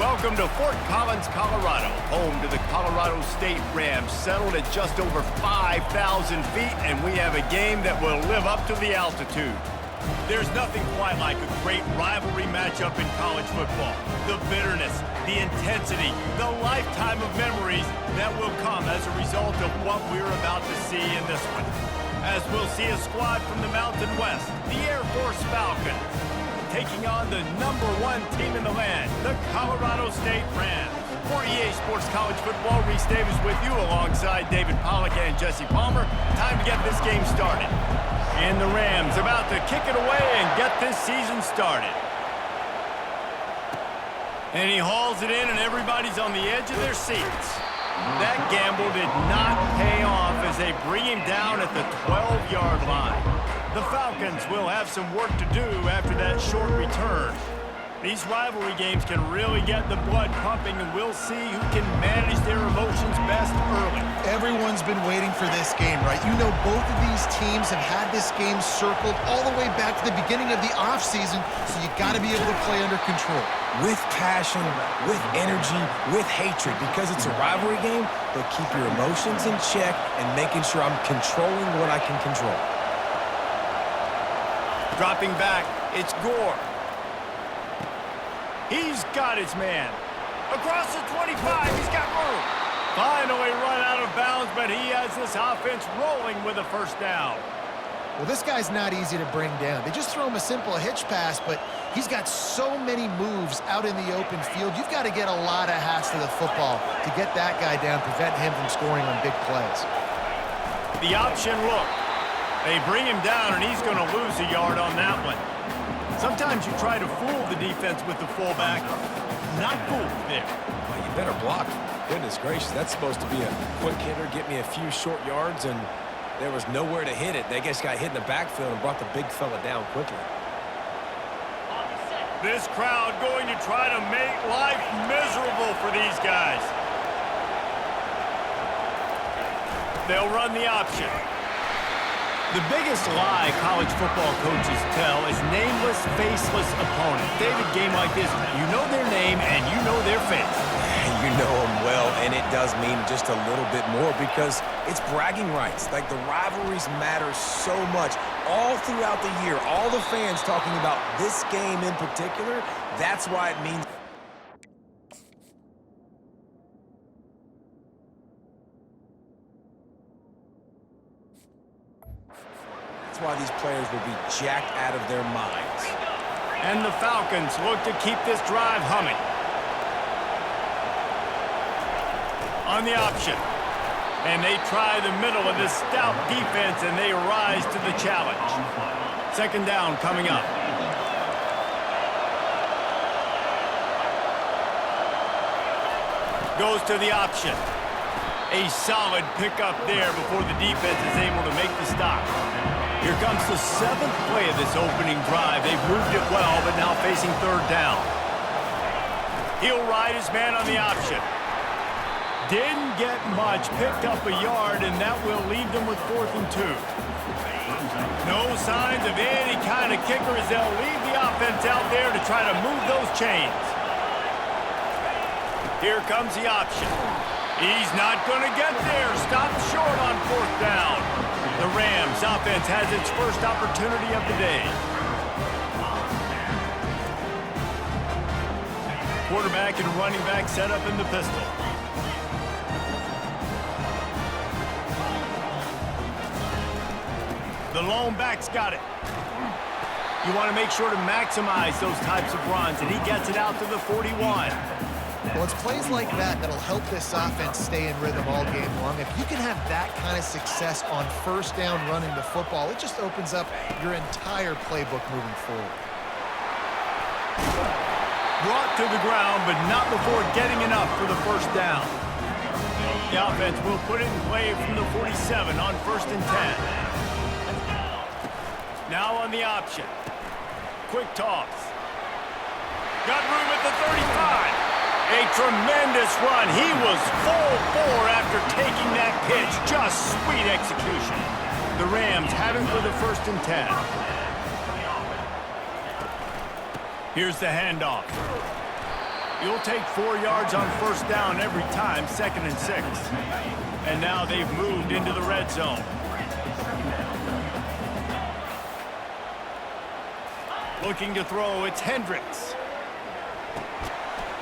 Welcome to Fort Collins, Colorado, home to the Colorado State Rams, settled at just over 5,000 feet, and we have a game that will live up to the altitude. There's nothing quite like a great rivalry matchup in college football. The bitterness, the intensity, the lifetime of memories that will come as a result of what we're about to see in this one. As we'll see a squad from the Mountain West, the Air Force Falcons, taking on the #1 team in the land, the Colorado State Rams. For EA Sports College Football, Reese Davis with you alongside David Pollack and Jesse Palmer. Time to get this game started. And the Rams about to kick it away and get this season started. And he hauls it in, and everybody's on the edge of their seats. That gamble did not pay off as they bring him down at the 12-yard line. The Falcons will have some work to do after that short return. These rivalry games can really get the blood pumping, and we'll see who can manage their emotions best early. Everyone's been waiting for this game, right? You know, both of these teams have had this game circled all the way back to the beginning of the offseason, so you got to be able to play under control. With passion, with energy, with hatred, because it's a rivalry game, but keep your emotions in check and making sure I'm controlling what I can control. Dropping back, it's Gore. He's got his man. Across the 25, he's got room. Finally run out of bounds, but he has this offense rolling with a first down. Well, this guy's not easy to bring down. They just throw him a simple hitch pass, but he's got so many moves out in the open field. You've got to get a lot of hats to the football to get that guy down, prevent him from scoring on big plays. The option look. They bring him down, and he's going to lose a yard on that one. Sometimes you try to fool the defense with the fullback. Not fooled there. Well, you better block. Goodness gracious, that's supposed to be a quick hitter, get me a few short yards, and there was nowhere to hit it. They just got hit in the backfield and brought the big fella down quickly. This crowd going to try to make life miserable for these guys. They'll run the option. The biggest lie college football coaches tell is nameless, faceless opponent. David, game like this, you know their name and you know their face. You know them well, and it does mean just a little bit more because it's bragging rights. Like, the rivalries matter so much all throughout the year. All the fans talking about this game in particular, that's why it means... That's why these players will be jacked out of their minds. And the Falcons look to keep this drive humming. On the option. And they try the middle of this stout defense, and they rise to the challenge. Second down coming up. Goes to the option. A solid pickup there before the defense is able to make the stop. Here comes the 7th play of this opening drive. They've moved it well, but now facing third down. He'll ride his man on the option. Didn't get much, picked up a yard, and that will leave them with 4th and 2. No signs of any kind of kicker as they'll leave the offense out there to try to move those chains. Here comes the option. He's not going to get there. Stopped short on 4th down. The Rams offense has its first opportunity of the day. Quarterback and running back set up in the pistol. The lone back's got it. You want to make sure to maximize those types of runs, and he gets it out to the 41. Well, it's plays like that that'll help this offense stay in rhythm all game long. If you can have that kind of success on first down running the football, it just opens up your entire playbook moving forward. Brought to the ground, but not before getting enough for the first down. The offense will put it in play from the 47 on 1st and 10. Now on the option. Quick toss. Got room at the 35. A tremendous run. He was full bore after taking that pitch. Just sweet execution. The Rams have it for the 1st and 10. Here's the handoff. You'll take 4 yards on first down every time, 2nd and 6. And now they've moved into the red zone. Looking to throw, it's Hendricks.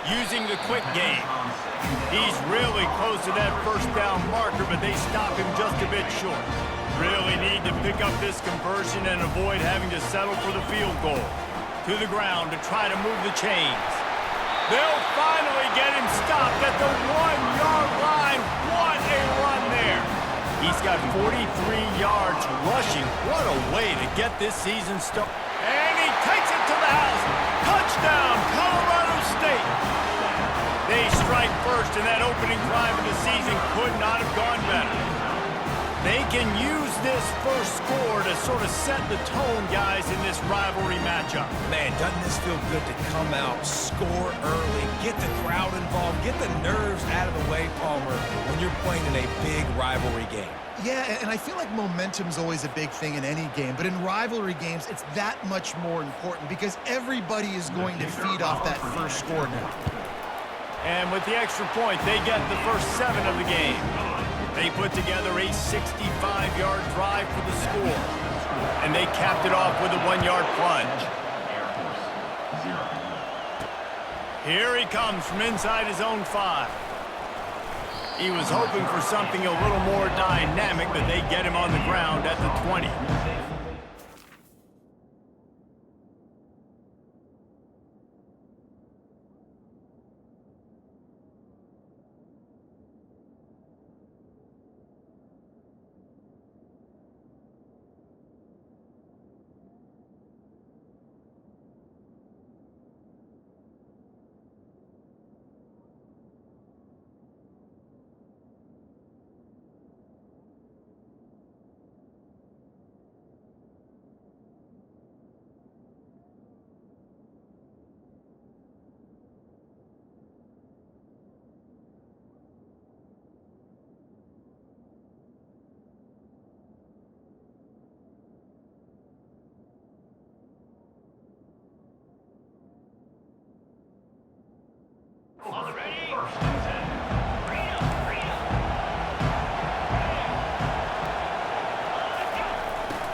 Using the quick game. He's really close to that first down marker, but they stop him just a bit short. Really need to pick up this conversion and avoid having to settle for the field goal. To the ground to try to move the chains. They'll finally get him stopped at the 1-yard line. What a run there. He's got 43 yards rushing. What a way to get this season started. And he takes it to the house. Touchdown, Colorado State. They strike first, and that opening drive of the season could not have gone better. They can use this first score to sort of set the tone, guys, in this rivalry matchup. Man, doesn't this feel good to come out, score early, get the crowd involved, get the nerves out of the way, Palmer, when you're playing in a big rivalry game? Yeah, and I feel like momentum's always a big thing in any game, but in rivalry games, it's that much more important because everybody is going to feed off that first score now. And with the extra point, they get the first 7 of the game. They put together a 65-yard drive for the score. And they capped it off with a 1-yard plunge. Here he comes from inside his own 5. He was hoping for something a little more dynamic, but they get him on the ground at the 20.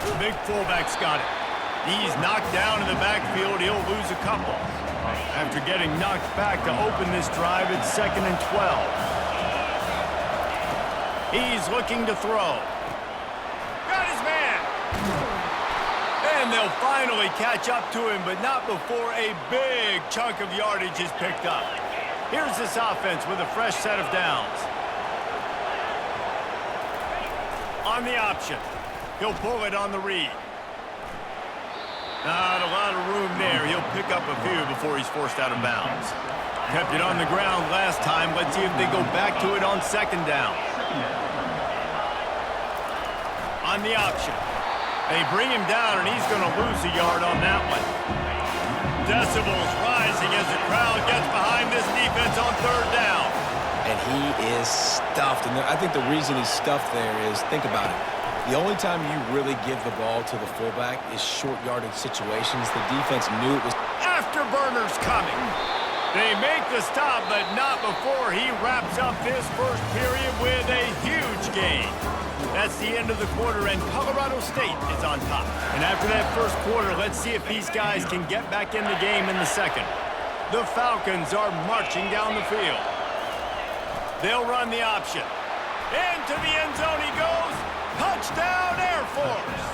The big fullback's got it. He's knocked down in the backfield. He'll lose a couple. After getting knocked back to open this drive, it's 2nd and 12. He's looking to throw. Got his man. And they'll finally catch up to him, but not before a big chunk of yardage is picked up. Here's this offense with a fresh set of downs. On the option. He'll pull it on the read. Not a lot of room there. He'll pick up a few before he's forced out of bounds. Kept it on the ground last time. Let's see if they go back to it on 2nd down. On the option. They bring him down, and he's going to lose a yard on that one. Decibels rising as the crowd gets behind this defense on 3rd down. And he is stuffed. And I think the reason he's stuffed there is, think about it. The only time you really give the ball to the fullback is short yardage situations. The defense knew it was. Afterburners coming. They make the stop, but not before he wraps up this first period with a huge gain. That's the end of the quarter, and Colorado State is on top. And after that first quarter, let's see if these guys can get back in the game in the second. The Falcons are marching down the field. They'll run the option. Into the end zone he goes. Touchdown, Air Force!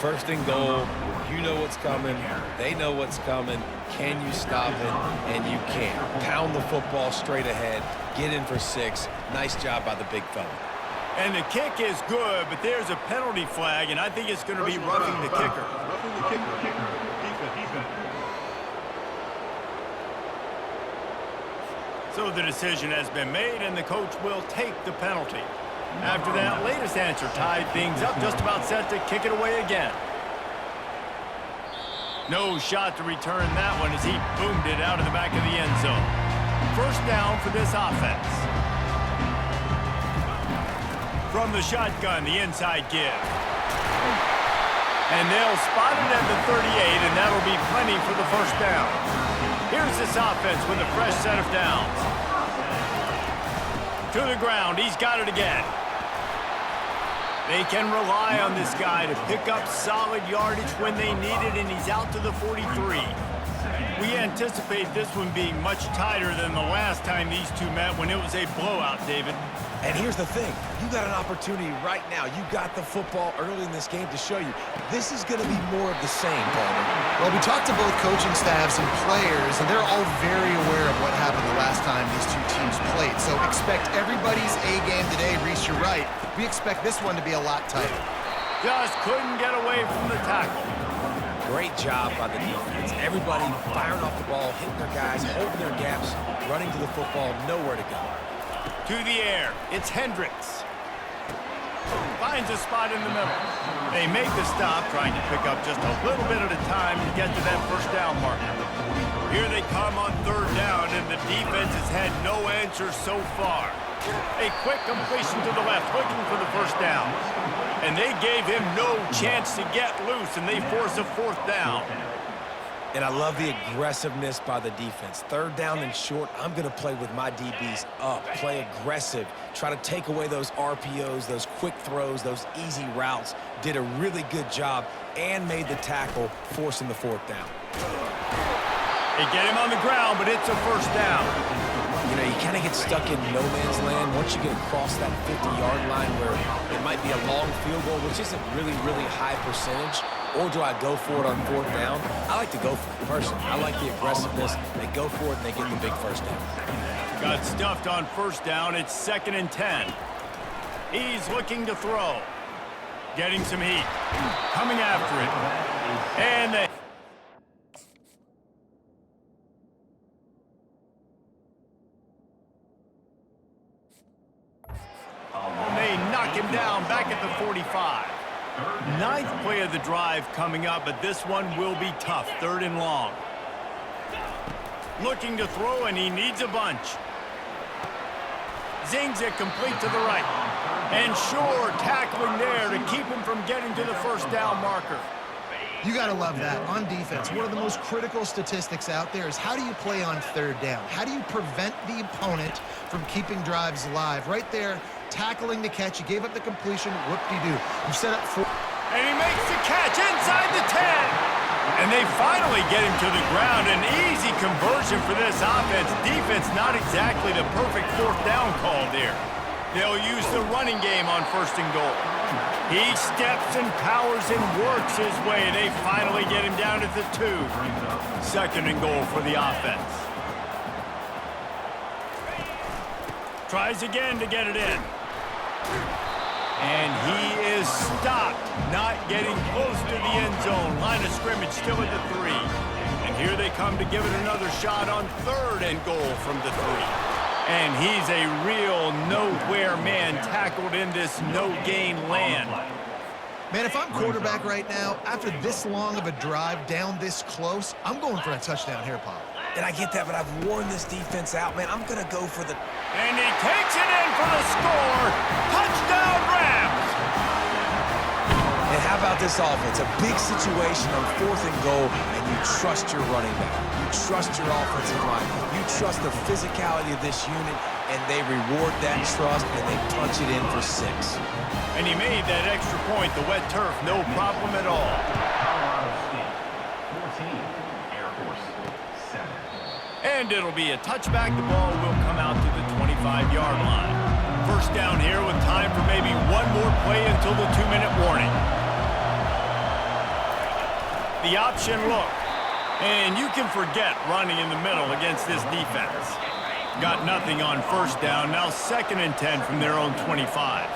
First and goal. You know what's coming. They know what's coming. Can you stop it? And you can. Pound the football straight ahead. Get in for 6. Nice job by the big fella. And the kick is good, but there's a penalty flag, and I think it's going to be roughing the kicker. Roughing the kicker. Defense. So the decision has been made, and the coach will take the penalty. After that latest answer tied things up, just about set to kick it away again. No shot to return that one as he boomed it out of the back of the end zone. First down for this offense. From the shotgun, the inside give. And they'll spot it at the 38, and that'll be plenty for the first down. Here's this offense with a fresh set of downs. To the ground, he's got it again. They can rely on this guy to pick up solid yardage when they need it, and he's out to the 43. We anticipate this one being much tighter than the last time these two met when it was a blowout, David. And here's the thing. You got an opportunity right now. You got the football early in this game to show you. This is going to be more of the same, Palmer. Well, we talked to both coaching staffs and players, and they're all very aware of what happened the last time these two teams played. So expect everybody's A game today. Reese, you're right. We expect this one to be a lot tighter. Just couldn't get away from the tackle. Great job by the defense. Everybody firing off the ball, hitting their guys, holding their gaps, running to the football, nowhere to go. To the air, it's Hendricks. Finds a spot in the middle. They make the stop, trying to pick up just a little bit at a time to get to that first down marker. Here they come on third down, and the defense has had no answer so far. A quick completion to the left, looking for the first down. And they gave him no chance to get loose, and they force a fourth down. And I love the aggressiveness by the defense. Third down and short, I'm going to play with my DBs up, play aggressive, try to take away those RPOs, those quick throws, those easy routes. Did a really good job and made the tackle, forcing the fourth down. They get him on the ground, but it's a first down. You know, you kind of get stuck in no man's land once you get across that 50-yard line where it might be a long field goal, which isn't really high percentage. Or do I go for it on fourth down? I like to go for it, personally. I like the aggressiveness. They go for it, and they get the big first down. Got stuffed on first down. It's 2nd and 10. He's looking to throw. Getting some heat. Coming after it. And they... They knock him down back at the 45. Ninth play of the drive coming up, but this one will be tough. 3rd and long. Looking to throw, and he needs a bunch. Zings it complete to the right. And sure, tackling there to keep him from getting to the first down marker. You got to love that. On defense, one of the most critical statistics out there is how do you play on third down? How do you prevent the opponent from keeping drives alive? Right there, tackling the catch. You gave up the completion. Whoop-de-doo. You set up for... And he makes the catch inside the 10. And they finally get him to the ground. An easy conversion for this offense. Defense not exactly the perfect fourth down call there. They'll use the running game on 1st and goal. He steps and powers and works his way. They finally get him down at the 2. 2nd and goal for the offense. Tries again to get it in. And he is stopped, not getting close to the end zone. Line of scrimmage still at the 3. And here they come to give it another shot on 3rd and goal from the 3. And he's a real nowhere man, tackled in this no-gain land. Man, if I'm quarterback right now, after this long of a drive down this close, I'm going for a touchdown here, Pop. And I get that, but I've worn this defense out, man. I'm going to go for the... And he takes it in for the score. Touchdown, Rams! And how about this offense? A big situation on 4th and goal, and you trust your running back. You trust your offensive line. You trust the physicality of this unit, and they reward that trust, and they punch it in for 6. And he made that extra point, the wet turf, no problem at all. And it'll be a touchback. The ball will come out to the 25-yard line. First down here with time for maybe one more play until the 2-minute warning. The option look. And you can forget running in the middle against this defense. Got nothing on first down. Now 2nd and 10 from their own 25.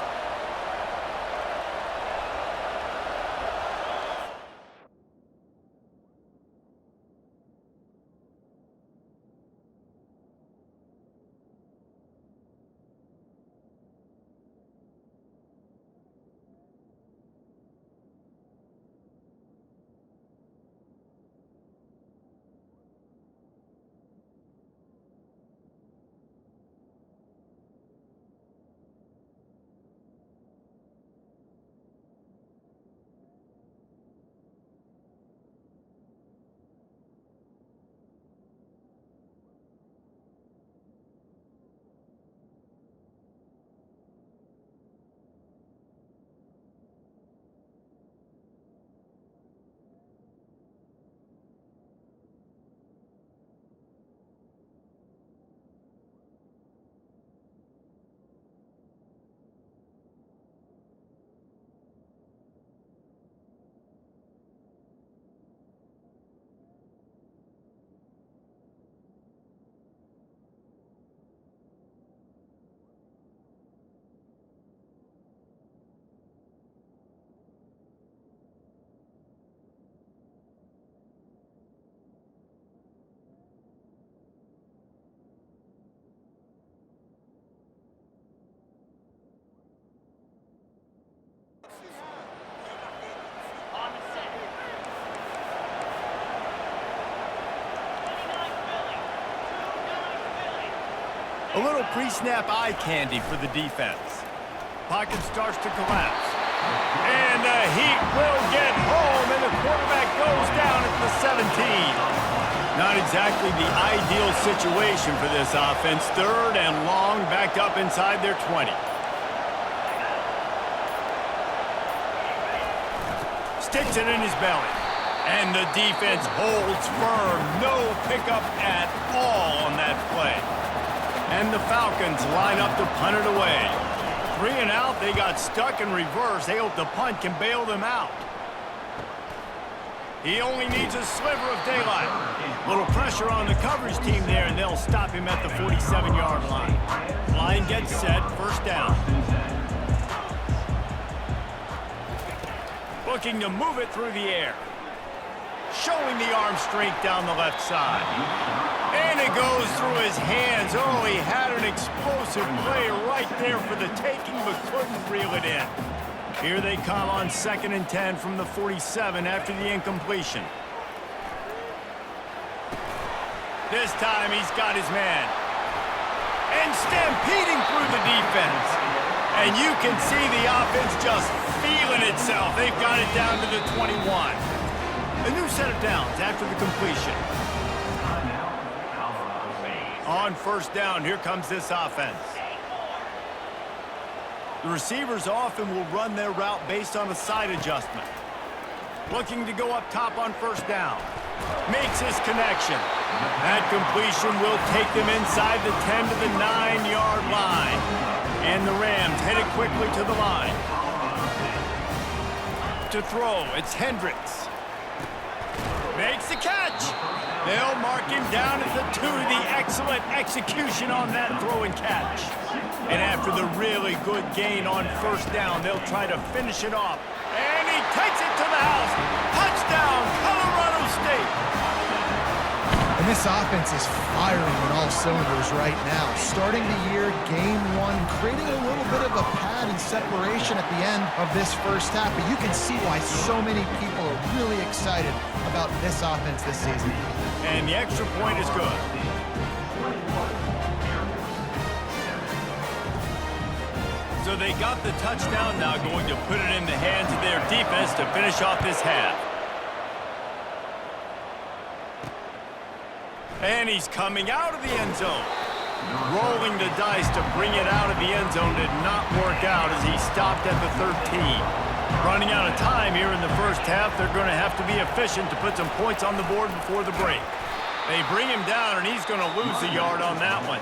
A little pre-snap eye candy for the defense. Pocket starts to collapse. And the Heat will get home, and the quarterback goes down at the 17. Not exactly the ideal situation for this offense. 3rd and long, backed up inside their 20. Sticks it in his belly. And the defense holds firm. No pickup at all on that play. And the Falcons line up to punt it away. 3 and out, they got stuck in reverse. They hope the punt can bail them out. He only needs a sliver of daylight. Little pressure on the coverage team there, and they'll stop him at the 47-yard line. Line gets set, 1st down. Looking to move it through the air. Showing the arm strength down the left side. And it goes through his hands. Oh, he had an explosive play right there for the taking, but couldn't reel it in. Here they come on 2nd and 10 from the 47 after the incompletion. This time he's got his man. And stampeding through the defense. And you can see the offense just feeling itself. They've got it down to the 21. A new set of downs after the completion. On 1st down, here comes this offense. The receivers often will run their route based on a side adjustment. Looking to go up top on 1st down. Makes his connection. That completion will take them inside the 10 to the 9-yard line. And the Rams headed quickly to the line. To throw, it's Hendricks. Makes the catch. They'll mark him down at the 2. The excellent execution on that throw and catch. And after the really good gain on 1st down, they'll try to finish it off. And he takes it to the house. Touchdown, Colorado State. And this offense is firing on all cylinders right now. Starting the year, game 1, creating a little bit of a pad and separation at the end of this 1st half. But you can see why so many people are really excited about this offense this season. And the extra point is good. So they got the touchdown, now going to put it in the hands of their defense to finish off this half. And he's coming out of the end zone. Rolling the dice to bring it out of the end zone did not work out as he stopped at the 13. Running out of time here in the 1st half, they're going to have to be efficient to put some points on the board before the break. They bring him down, and he's going to lose a yard on that one.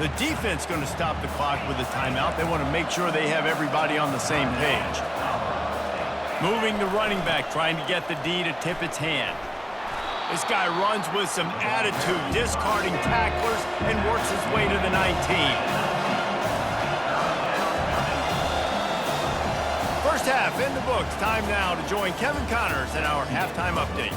The defense going to stop the clock with a timeout. They want to make sure they have everybody on the same page. Moving the running back, trying to get the D to tip its hand. This guy runs with some attitude, discarding tacklers, and works his way to the 19. 1st half in the books. Time now to join Kevin Connors in our halftime update.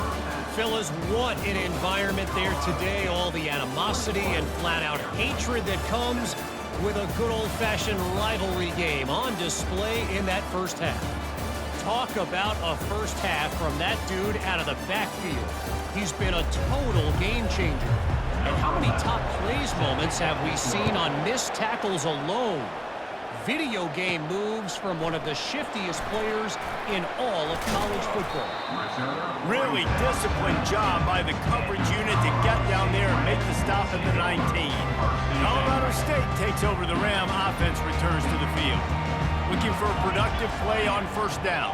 Fellas, what an environment there today. All the animosity and flat-out hatred that comes with a good old-fashioned rivalry game on display in that 1st half. Talk about a 1st half from that dude out of the backfield. He's been a total game changer. And how many top plays moments have we seen on missed tackles alone? Video game moves from one of the shiftiest players in all of college football. Really disciplined job by the coverage unit to get down there and make the stop at the 19. Colorado State takes over. The Ram offense returns to the field. Looking for a productive play on 1st down.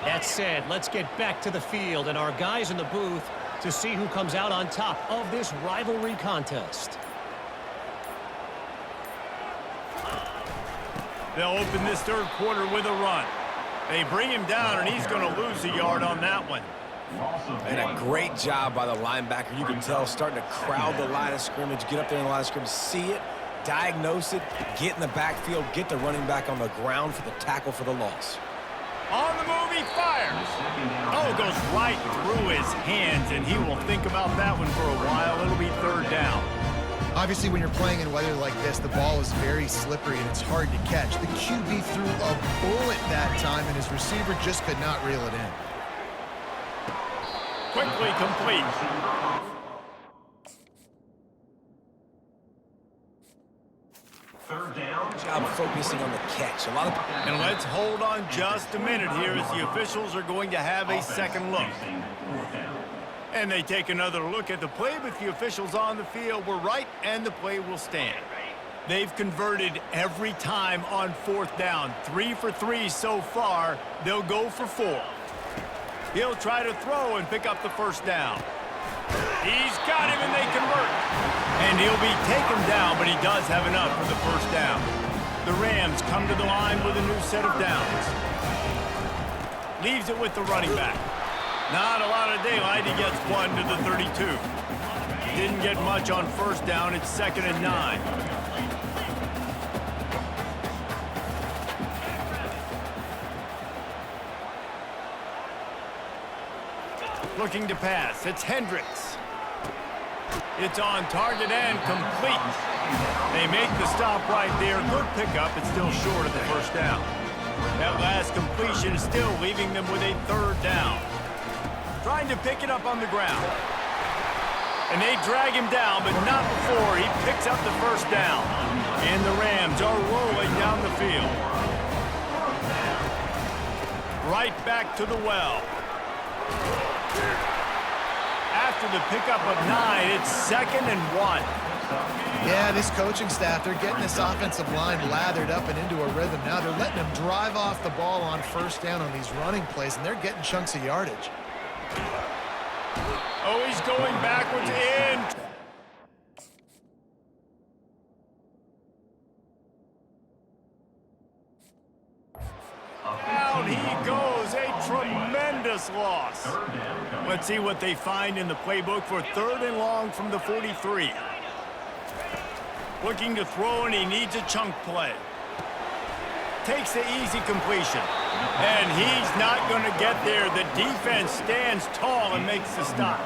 That said, let's get back to the field and our guys in the booth to see who comes out on top of this rivalry contest. They'll open this 3rd quarter with a run. They bring him down, and he's going to lose a yard on that one. And a great job by the linebacker. You can tell starting to crowd the line of scrimmage, get up there in the line of scrimmage, see it, diagnose it, get in the backfield, get the running back on the ground for the tackle for the loss. On the move, he fires. Oh, goes right through his hands, and he will think about that one for a while. It'll be 3rd down. Obviously, when you're playing in weather like this, the ball is very slippery and it's hard to catch. The QB threw a bullet that time, and his receiver just could not reel it in. Quickly complete. Third down. Job focusing on the catch. And let's hold on just a minute here as the officials are going to have a second look. And they take another look at the play, but the officials on the field were right, and the play will stand. They've converted every time on fourth down. 3 for 3 so far. They'll go for 4. He'll try to throw and pick up the first down. He's got him, and they convert. And he'll be taken down, but he does have enough for the first down. The Rams come to the line with a new set of downs. Leaves it with the running back. Not a lot of daylight. He gets 1 to the 32. Didn't get much on first down. It's 2nd and 9. Looking to pass. It's Hendricks. It's on target and complete. They make the stop right there. Good pickup. It's still short of the first down. That last completion is still leaving them with a 3rd down. Trying to pick it up on the ground. And they drag him down, but not before he picks up the first down. And the Rams are rolling down the field. Right back to the well. After the pickup of 9, it's 2nd and 1. Yeah, this coaching staff, they're getting this offensive line lathered up and into a rhythm now. They're letting them drive off the ball on first down on these running plays, and they're getting chunks of yardage. Oh, he's going backwards in. Down he goes, a tremendous loss. Let's see what they find in the playbook for 3rd and long from the 43. Looking to throw, and he needs a chunk play. Takes the easy completion. And he's not going to get there. The defense stands tall and makes the stop.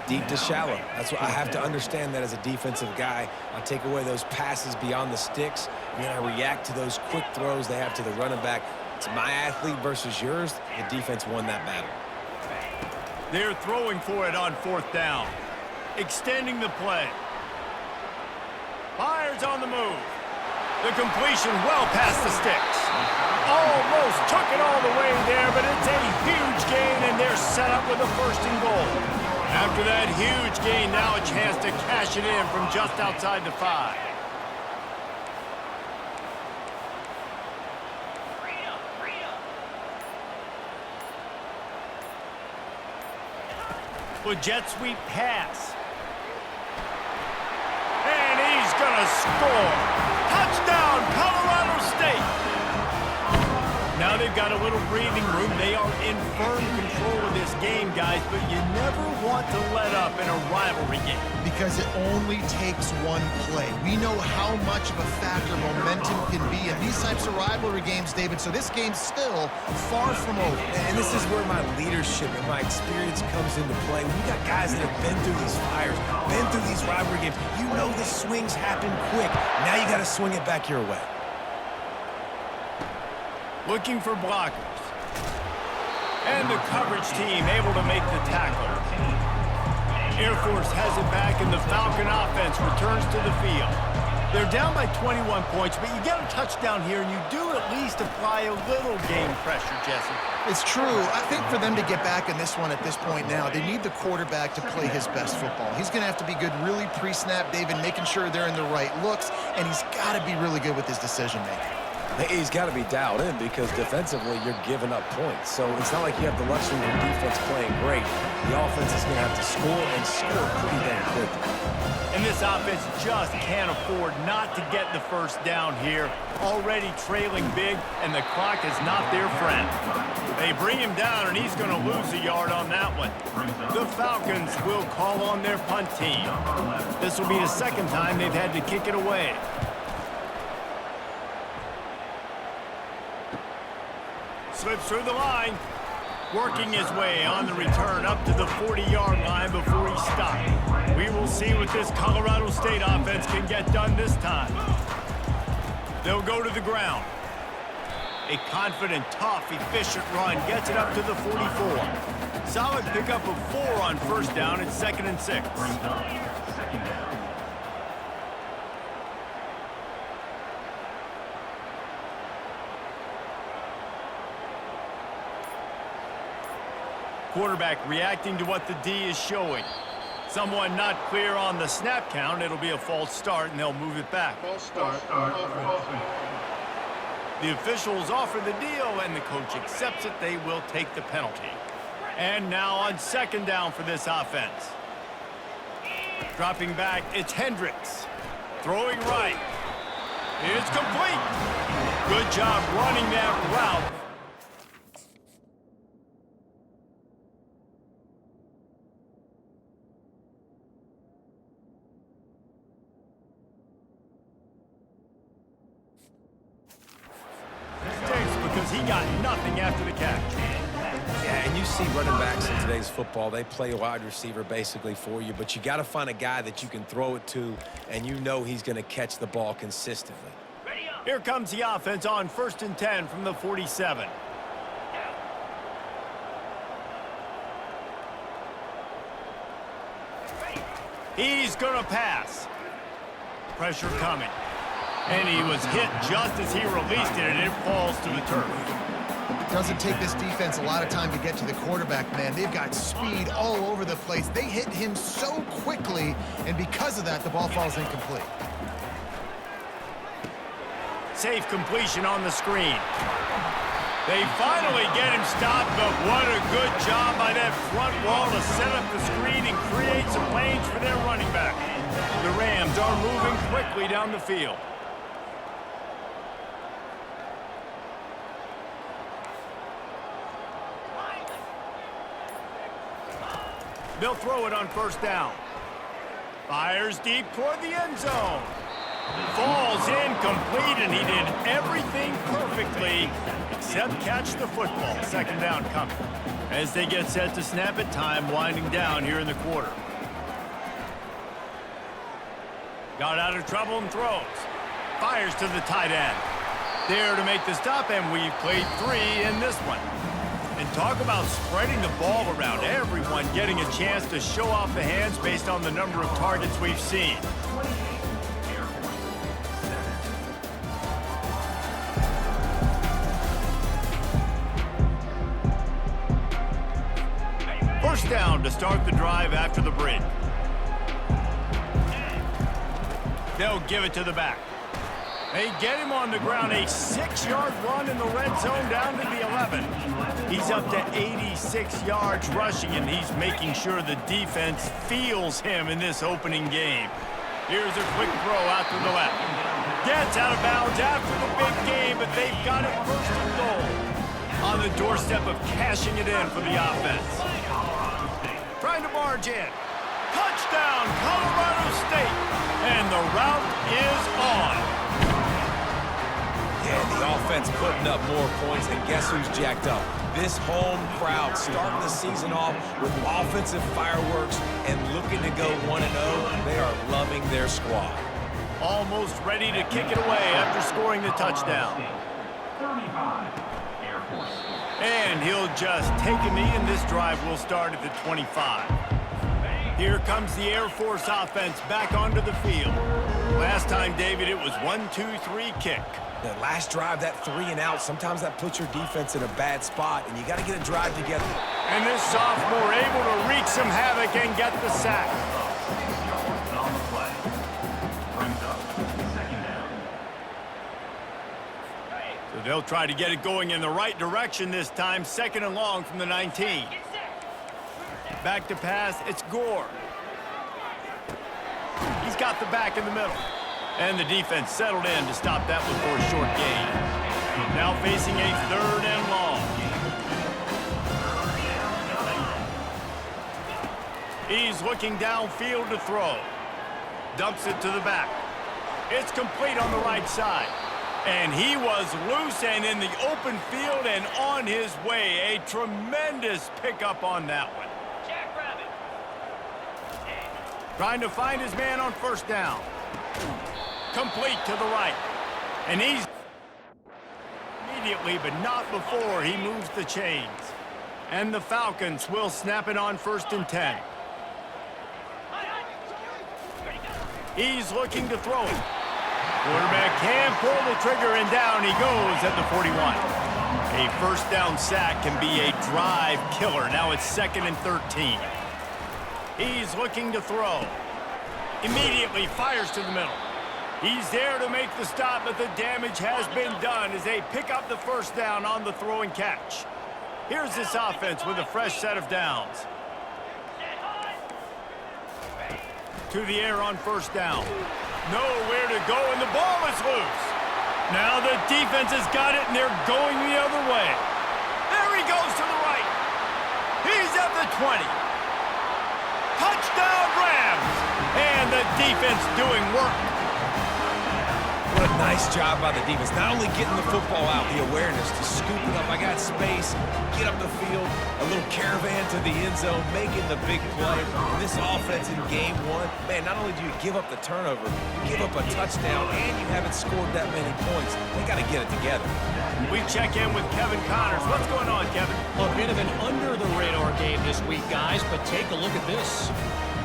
Deep to shallow. That's what I have to understand that as a defensive guy. I take away those passes beyond the sticks, and then I react to those quick throws they have to the running back. It's my athlete versus yours. The defense won that battle. They're throwing for it on 4th down. Extending the play. Fires on the move. The completion well past the sticks. Almost took it all the way there, but it's a huge gain, and they're set up with a 1st and goal. After that huge gain, now a chance to cash it in from just outside the 5. With jet sweep pass. And he's gonna score. Touchdown, Colorado State. Now they've got a little breathing room. They are in firm control of this game, guys, but you never want to let up in a rivalry game. Because it only takes one play. We know how much of a factor momentum can be in these types of rivalry games, David, so this game's still far from over. And this is where my leadership and my experience comes into play. We got guys that have been through these fires, been through these rivalry games. You know the swings happen quick. Now you got to swing it back your way. Looking for blockers. And the coverage team able to make the tackle. Air Force has it back, and the Falcon offense returns to the field. They're down by 21 points, but you get a touchdown here, and you do at least apply a little game pressure, Jesse. It's true. I think for them to get back in this one at this point now, they need the quarterback to play his best football. He's going to have to be good really pre-snap, David, making sure they're in the right looks, and he's got to be really good with his decision-making. He's got to be dialed in because defensively you're giving up points. So it's not like you have the luxury of defense playing great. The offense is going to have to score and score pretty damn quickly. And this offense just can't afford not to get the first down here. Already trailing big, and the clock is not their friend. They bring him down, and he's going to lose a yard on that one. The Falcons will call on their punt team. This will be the 2nd time they've had to kick it away. Slips through the line, working his way on the return up to the 40-yard line before he stopped. We will see what this Colorado State offense can get done this time. They'll go to the ground. A confident, tough, efficient run gets it up to the 44. Solid pickup of 4 on first down. It's 2nd and 6. quarterback reacting to what the D is showing. Someone not clear on the snap count. It'll be a false start, and they'll move it back. False start. Offense. The officials offer the deal, and the coach accepts it. They will take the penalty. And now on second down for this offense. Dropping back, it's Hendricks. Throwing right. It's complete. Good job running that route. Because he got nothing after the catch. Yeah, and you see running backs in today's football, they play wide receiver basically for you, but you got to find a guy that you can throw it to, and you know he's going to catch the ball consistently. Here comes the offense on 1st and 10 from the 47. He's going to pass. Pressure coming. And he was hit just as he released it, and it falls to the turf. It doesn't take this defense a lot of time to get to the quarterback, man. They've got speed all over the place. They hit him so quickly, and because of that, the ball falls incomplete. Safe completion on the screen. They finally get him stopped, but what a good job by that front wall to set up the screen and create some lanes for their running back. The Rams are moving quickly down the field. They'll throw it on 1st down. Fires deep toward the end zone. Falls incomplete, and he did everything perfectly except catch the football. 2nd down coming. As they get set to snap it, time winding down here in the quarter. Got out of trouble and throws. Fires to the tight end. There to make the stop, and we've played 3 in this one. And talk about spreading the ball around. Everyone getting a chance to show off the hands based on the number of targets we've seen. First down to start the drive after the break. They'll give it to the back. They get him on the ground, a 6-yard run in the red zone down to the 11. He's up to 86 yards rushing, and he's making sure the defense feels him in this opening game. Here's a quick throw out to the left. Gets out of bounds after the big game, but they've got it 1st and goal. On the doorstep of cashing it in for the offense. Trying to barge in. Touchdown, Colorado State. And the route is on. Yeah, the offense putting up more points, and guess who's jacked up? This home crowd starting the season off with offensive fireworks and looking to go 1-0. They are loving their squad. Almost ready to kick it away after scoring the touchdown. And he'll just take a knee, and this drive will start at the 25. Here comes the Air Force offense back onto the field. Last time, David, it was 1-2-3 kick. That last drive, that 3 and out, sometimes that puts your defense in a bad spot, and you got to get a drive together. And this sophomore able to wreak some havoc and get the sack. So they'll try to get it going in the right direction this time. 2nd and long from the 19. Back to pass, it's Gore. He's got the back in the middle. And the defense settled in to stop that one for a short gain. Now facing a 3rd and long. He's looking downfield to throw. Dumps it to the back. It's complete on the right side. And he was loose and in the open field and on his way. A tremendous pickup on that one. Trying to find his man on 1st down. Complete to the right. And he's immediately, but not before he moves the chains. And the Falcons will snap it on 1st and 10. He's looking to throw it. Quarterback can pull the trigger, and down he goes at the 41. A first down sack can be a drive killer. Now it's 2nd and 13. He's looking to throw. Immediately fires to the middle. He's there to make the stop, but the damage has been done as they pick up the first down on the throw and catch. Here's this offense with a fresh set of downs. To the air on first down. Nowhere to go, and the ball is loose. Now the defense has got it, and they're going the other way. There he goes to the right. He's at the 20. Touchdown Rams! And the defense doing work. What a nice job by the defense. Not only getting the football out, the awareness to scoop it up. I got space, get up the field, a little caravan to the end zone, making the big play. And this offense in game one, man, not only do you give up the turnover, you give up a touchdown, and you haven't scored that many points. They got to get it together. We check in with Kevin Connors. What's going on, Kevin? A bit of an under-the-radar game this week, guys, but take a look at this.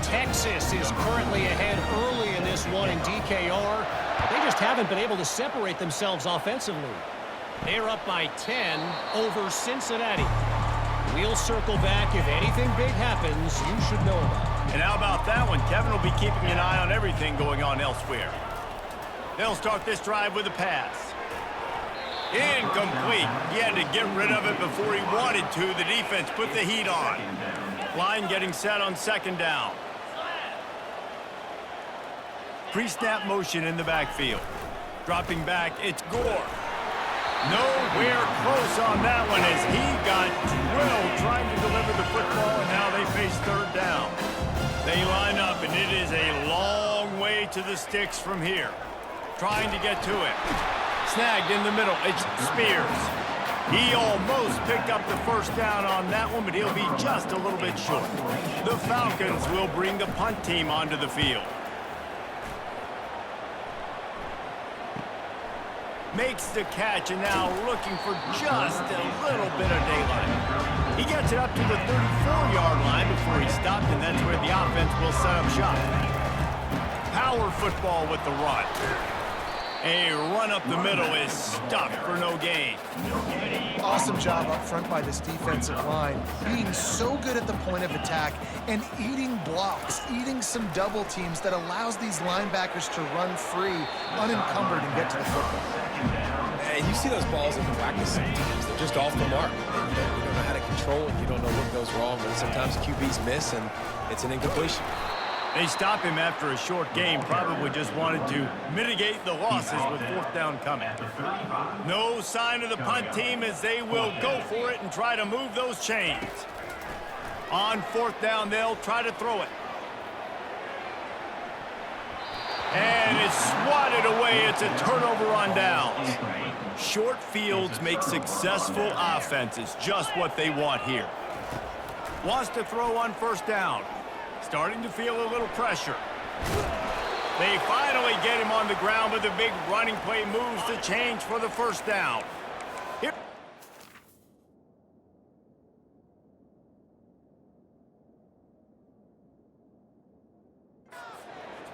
Texas is currently ahead early in this one in DKR. They just haven't been able to separate themselves offensively. They're up by 10 over Cincinnati. We'll circle back. If anything big happens, you should know about it. And how about that one? Kevin will be keeping an eye on everything going on elsewhere. They'll start this drive with a pass. Incomplete. He had to get rid of it before he wanted to. The defense put the heat on. Line getting set on 2nd down. Pre-snap motion in the backfield. Dropping back, it's Gore. Nowhere close on that one as he got drilled trying to deliver the football, and now they face 3rd down. They line up, and it is a long way to the sticks from here. Trying to get to it. Snagged in the middle, it's Spears. He almost picked up the first down on that one, but he'll be just a little bit short. The Falcons will bring the punt team onto the field. Makes the catch, and now looking for just a little bit of daylight. He gets it up to the 34-yard line before he stopped, and that's where the offense will set up shop. Power football with the run. A run up the middle is stuck for no gain. Awesome job up front by this defensive line, being so good at the point of attack and eating blocks, eating some double teams that allows these linebackers to run free, unencumbered, and get to the football. And you see those balls in practice sometimes. They're just off the mark. And you don't know how to control it. You don't know what goes wrong. But sometimes QBs miss, and it's an incompletion. They stop him after a short game. Probably just wanted to mitigate the losses with 4th down coming. No sign of the punt team as they will go for it and try to move those chains. On 4th down, they'll try to throw it. And it's swatted away. It's a turnover on downs. Short fields make successful offenses just what they want here. Wants to throw on 1st down. Starting to feel a little pressure. They finally get him on the ground, but the big running play moves the change for the 1st down. Here.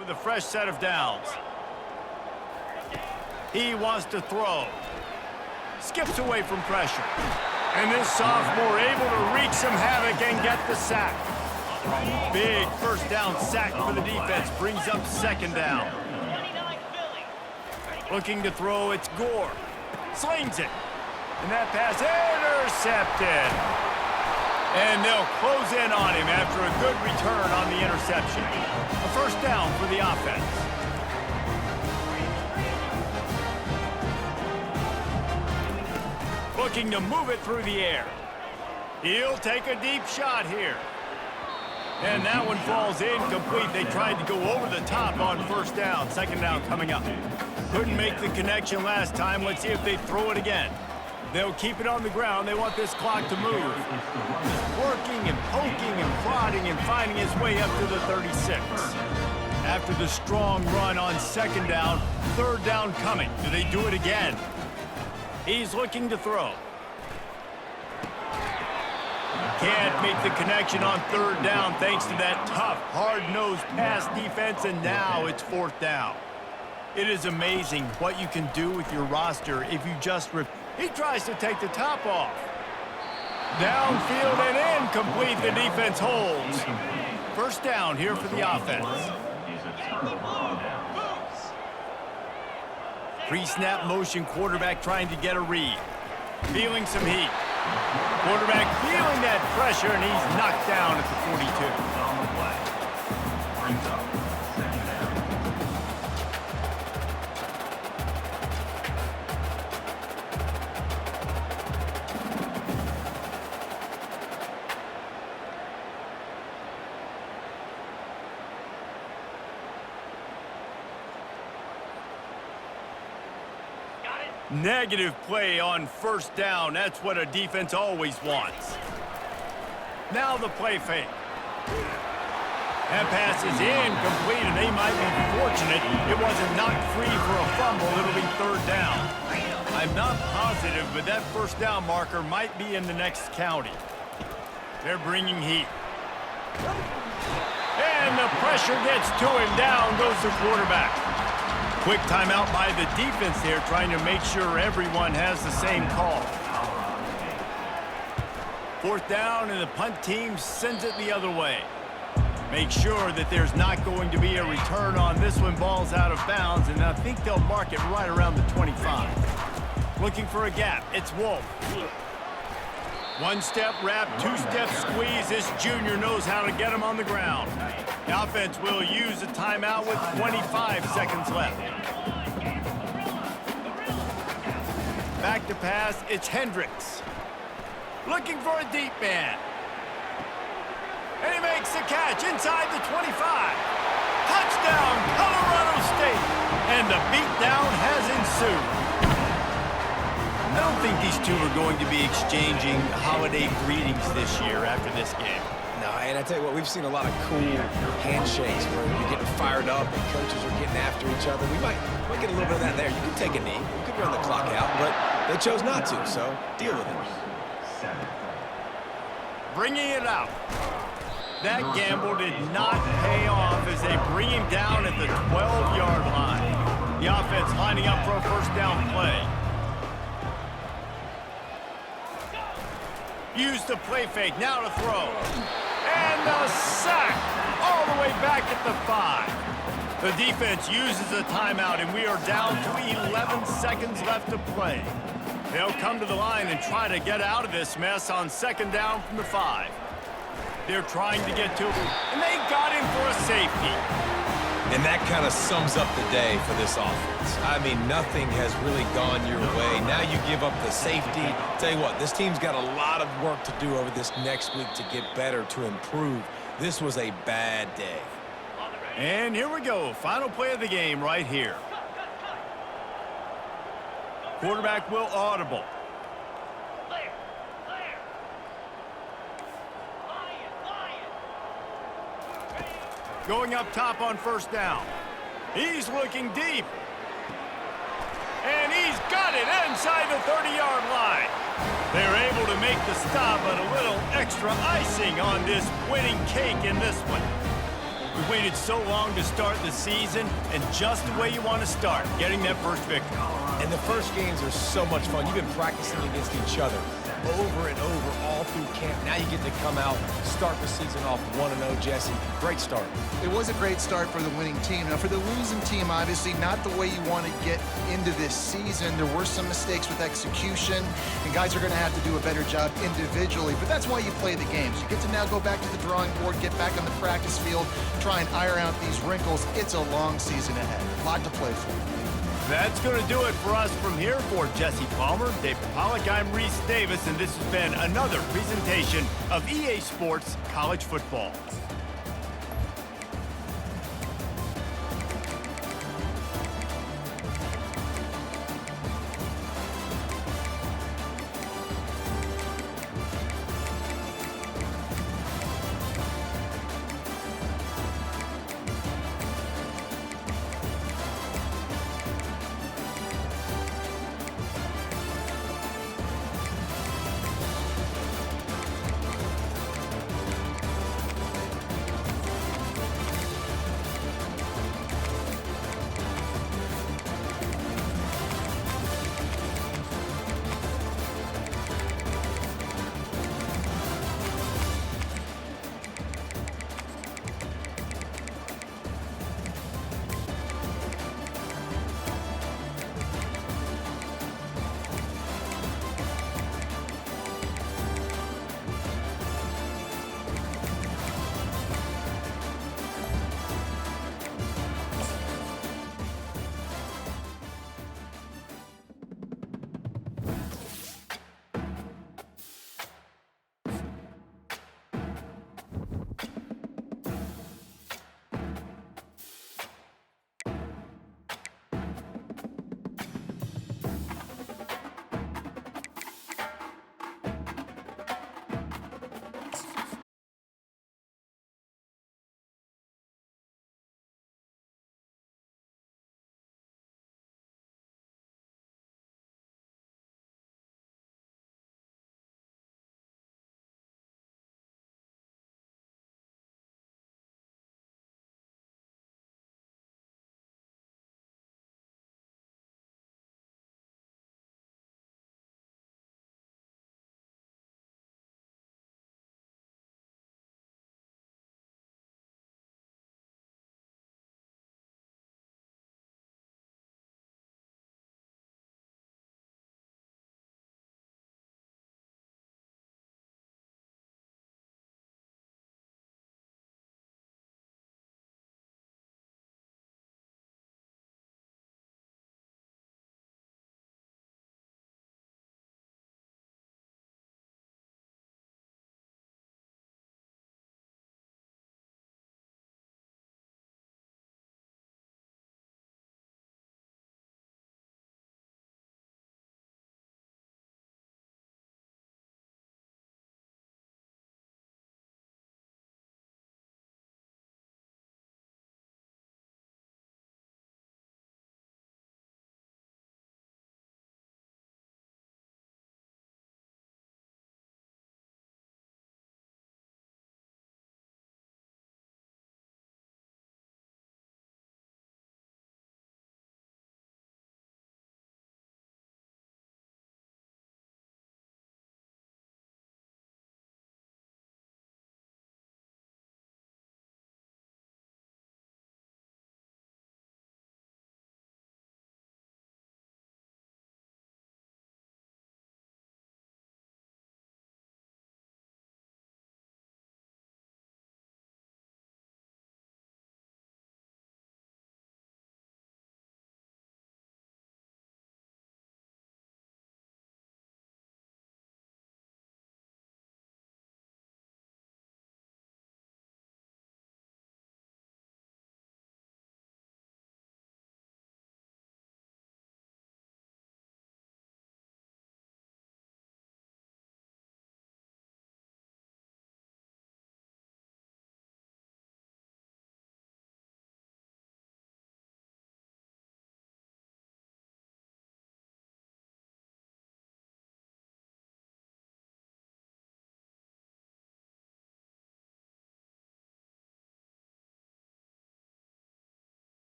With a fresh set of downs. He wants to throw. Skips away from pressure. And this sophomore able to wreak some havoc and get the sack. Big 1st down sack for the defense. Brings up 2nd down. Looking to throw, it's Gore. Slings it. And that pass intercepted. And they'll close in on him after a good return on the interception. A 1st down for the offense. Looking to move it through the air. He'll take a deep shot here. And that one falls incomplete. They tried to go over the top on 1st down. 2nd down coming up. Couldn't make the connection last time. Let's see if they throw it again. They'll keep it on the ground. They want this clock to move. Working and poking and prodding and finding his way up to the 36. After the strong run on 2nd down, 3rd down coming. Do they do it again? He's looking to throw. Can't make the connection on 3rd down thanks to that tough, hard-nosed pass defense, and now it's 4th down. It is amazing what you can do with your roster if you just He tries to take the top off. Downfield and incomplete. The defense holds. First down here for the offense. Pre-snap motion, quarterback trying to get a read. Feeling some heat. Quarterback feeling that pressure, and he's knocked down at the 42. Negative play on first down. That's what a defense always wants. Now the play fake. That pass is incomplete, and they might be fortunate it wasn't knocked free for a fumble. It'll be third down. I'm not positive, but that first down marker might be in the next county. They're bringing heat. And the pressure gets to him. Down goes the quarterback. Quick timeout by the defense here, trying to make sure everyone has the same call. Fourth down, and the punt team sends it the other way. Make sure that there's not going to be a return on this one. Ball's out of bounds, and I think they'll mark it right around the 25. Looking for a gap. It's Wolf. One-step wrap, two-step squeeze. This junior knows how to get him on the ground. The offense will use a timeout with 25 seconds left. Back to pass, it's Hendricks. Looking for a deep man. And he makes the catch inside the 25. Touchdown, Colorado State. And the beatdown has ensued. I don't think these two are going to be exchanging holiday greetings this year after this game. No, and I tell you what, we've seen a lot of cool handshakes where you're getting fired up and coaches are getting after each other. We might get a little bit of that there. You could take a knee. You could run the clock out, but they chose not to, so deal with it. Bringing it out. That gamble did not pay off as they bring him down at the 12-yard line. The offense lining up for a first down play. Use the play fake, now to throw. And the sack all the way back at the 5. The defense uses a timeout, and we are down to 11 seconds left to play. They'll come to the line and try to get out of this mess on second down from the 5. They're trying to get to him, and they got him for a safety. And that kind of sums up the day for this offense. I mean, nothing has really gone your way. Now you give up the safety. Tell you what, this team's got a lot of work to do over this next week to get better, to improve. This was a bad day. And here we go. Final play of the game right here. Quarterback will audible. Going up top on first down. He's looking deep. And he's got it inside the 30-yard line. They're able to make the stop, but a little extra icing on this winning cake in this one. We waited so long to start the season, and just the way you want to start, getting that first victory. And the first games are so much fun. You've been practicing against each other over and over all through camp. Now you get to come out, start the season off 1-0, Jesse. Great start. It was a great start for the winning team. Now, for the losing team, obviously not the way you want to get into this season. There were some mistakes with execution, and guys are going to have to do a better job individually. But that's why you play the games. You get to now go back to the drawing board, get back on the practice field, try and iron out these wrinkles. It's a long season ahead. A lot to play for. That's going to do it for us from here. For Jesse Palmer, David Pollack, I'm Reese Davis, and this has been another presentation of EA Sports College Football.